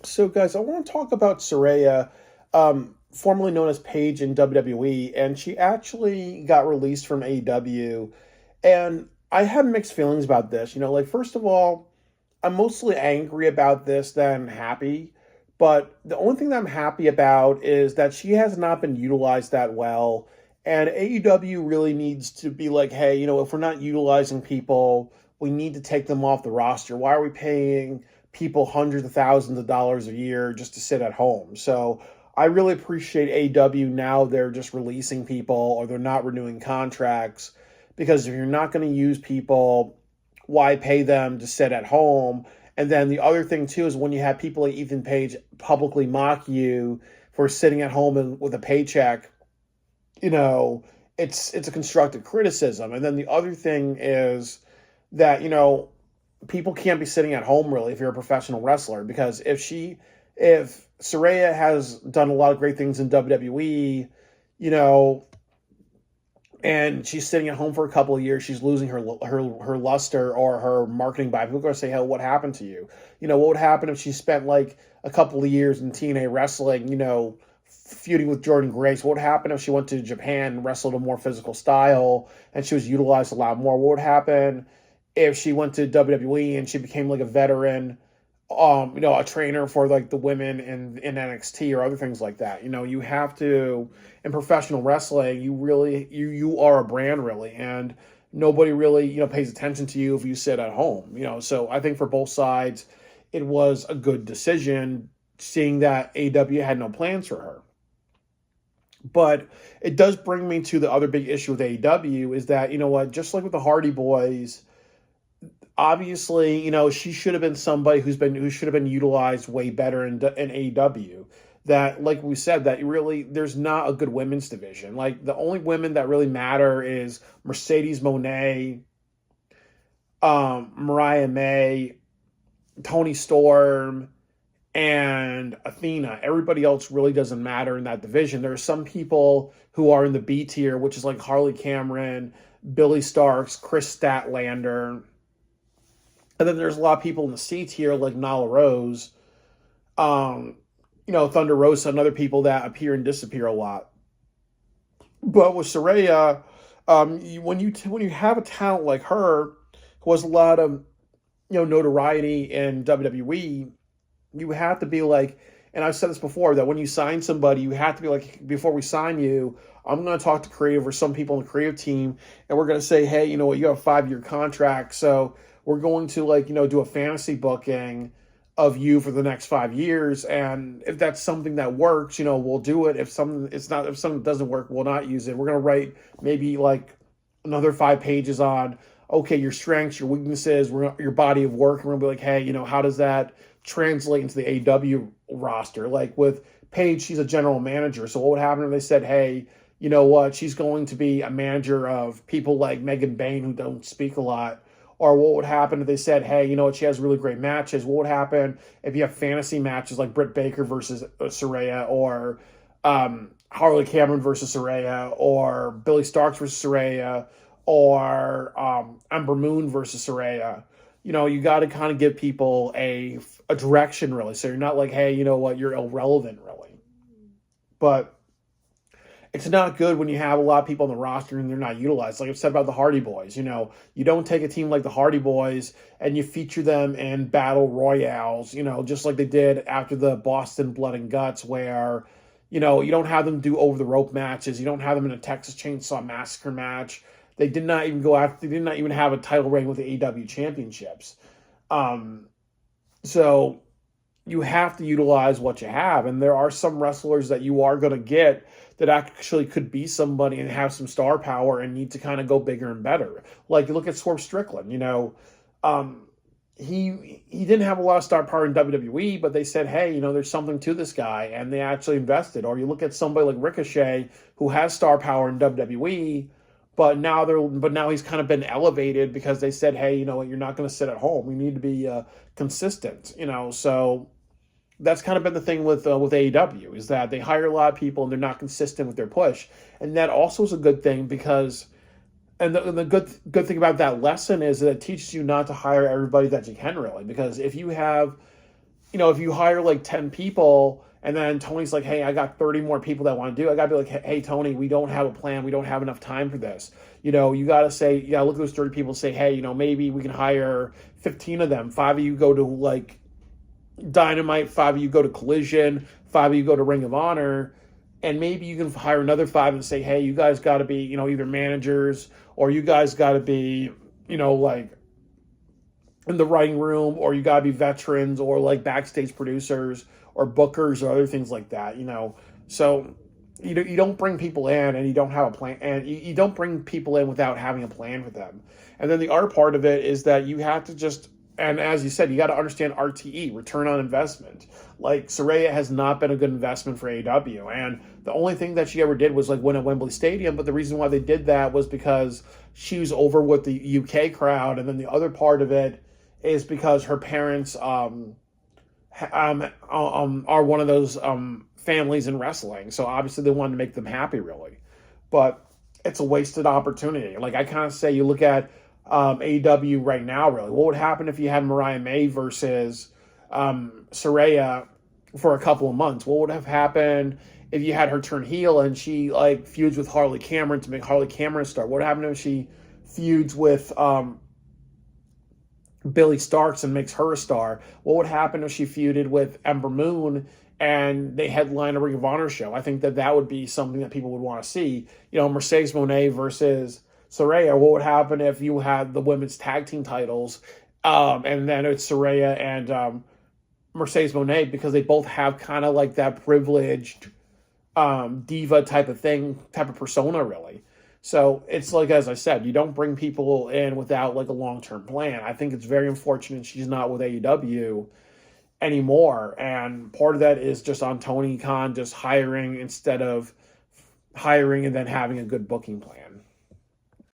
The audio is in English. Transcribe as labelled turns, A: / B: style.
A: So, guys, I want to talk about Saraya, formerly known as Paige in WWE, and she actually got released from AEW. And I have mixed feelings about this. First of all, I'm mostly angry about this than happy. But the only thing that I'm happy about is that she has not been utilized that well. And AEW really needs to be like, hey, if we're not utilizing people, we need to take them off the roster. Why are we paying people hundreds of thousands of dollars a year just to sit at home? So I really appreciate AEW now they're just releasing people or they're not renewing contracts because if you're not going to use people, why pay them to sit at home? And then the other thing too is when you have people like Ethan Page publicly mock you for sitting at home and with a paycheck, you know, it's a constructive criticism. And then the other thing is that people can't be sitting at home really if you're a professional wrestler because if Saraya has done a lot of great things in WWE, you know, and she's sitting at home for a couple of years, she's losing her luster or her marketing buy. People are going to say, "Hell, what happened to you?" What would happen if she spent like a couple of years in TNA wrestling? Feuding with Jordan Grace. What would happen if she went to Japan and wrestled a more physical style and she was utilized a lot more? What would happen if she went to WWE and she became like a veteran, a trainer for like the women in NXT or other things like that? You have to in professional wrestling, you are a brand really, and nobody really pays attention to you if you sit at home. So I think for both sides, it was a good decision, seeing that AEW had no plans for her. But it does bring me to the other big issue with AEW is that, just like with the Hardy Boys, obviously, she should have been somebody who should have been utilized way better in AEW. That, like we said, that really there's not a good women's division. Like the only women that really matter is Mercedes Moné, Mariah May, Tony Storm, and Athena. Everybody else really doesn't matter in that division. There are some people who are in the B tier, which is like Harley Cameron, Billy Starks, Chris Statlander. And then there's a lot of people in the C tier like Nala Rose, Thunder Rosa, and other people that appear and disappear a lot. But with Saraya, when you have a talent like her, who has a lot of notoriety in WWE, you have to be like, and I've said this before, that when you sign somebody, you have to be like, before we sign you, I'm going to talk to creative or some people in the creative team, and we're going to say, hey, you know what, you have a 5-year contract, so we're going to do a fantasy booking of you for the next 5 years, and if that's something that works, we'll do it. If something doesn't work, we'll not use it. We're going to write maybe like another 5 pages on, okay, your strengths, your weaknesses, your body of work, and we're going to be like, hey, how does that translate into the AEW roster? Like with Paige, she's a general manager. So what would happen if they said, hey, you know what, she's going to be a manager of people like Megan Bain who don't speak a lot? Or what would happen if they said, hey, you know what, she has really great matches? What would happen if you have fantasy matches like Britt Baker versus Saraya, or Harley Cameron versus Saraya, or Billy Starks versus Saraya, or Ember Moon versus Saraya? You got to kind of give people a direction, really. So you're not like, hey, you know what, you're irrelevant, really. But it's not good when you have a lot of people on the roster and they're not utilized. Like I've said about the Hardy Boys, you don't take a team like the Hardy Boys and you feature them in battle royales, just like they did after the Boston Blood and Guts, where, you don't have them do over the rope matches. You don't have them in a Texas Chainsaw Massacre match. They did not even They did not even have a title reign with the AEW championships. So you have to utilize what you have, and there are some wrestlers that you are going to get that actually could be somebody and have some star power and need to kind of go bigger and better. Like you look at Swerve Strickland, he didn't have a lot of star power in WWE, but they said, hey, there's something to this guy, and they actually invested. Or you look at somebody like Ricochet, who has star power in WWE, but now he's kind of been elevated because they said, hey, you know what, you're not going to sit at home. We need to be consistent, So that's kind of been the thing with AEW, is that they hire a lot of people and they're not consistent with their push, and that also is a good thing because, and the good thing about that lesson is that it teaches you not to hire everybody that you can, really, because if you have if you hire like 10 people and then Tony's like, hey, I got 30 more people that want to do it, I got to be like, hey, Tony, we don't have a plan. We don't have enough time for this. You got to say, yeah, look at those 30 people, say, hey, maybe we can hire 15 of them. 5 of you go to like Dynamite, 5 of you go to Collision, 5 of you go to Ring of Honor. And maybe you can hire another 5 and say, hey, you guys got to be, either managers, or you guys got to be, like in the writing room, or you gotta be veterans, or like backstage producers or bookers or other things like that. So you don't bring people in and you don't have a plan, and you don't bring people in without having a plan for them. And then the other part of it is that you have to just, and as you said, you got to understand RTE, return on investment. Like Saraya has not been a good investment for AEW, and the only thing that she ever did was like win at Wembley Stadium. But the reason why they did that was because she was over with the UK crowd, and then the other part of it is because her parents are one of those families in wrestling. So obviously they wanted to make them happy, really. But it's a wasted opportunity. Like I kind of say, you look at AEW right now, really. What would happen if you had Mariah May versus Saraya for a couple of months? What would have happened if you had her turn heel and she like feuds with Harley Cameron to make Harley Cameron a star? What would happen if she feuds with Billy Starks and makes her a star? What would happen if she feuded with Ember Moon and they headline a Ring of Honor show? I think that would be something that people would want to see. Mercedes Moné versus Saraya. What would happen if you had the women's tag team titles, and then it's Saraya and Mercedes Moné, because they both have kind of like that privileged diva type of persona, really. So it's like, as I said, you don't bring people in without like a long-term plan. I think it's very unfortunate she's not with AEW anymore. And part of that is just on Tony Khan just hiring instead of hiring and then having a good booking plan.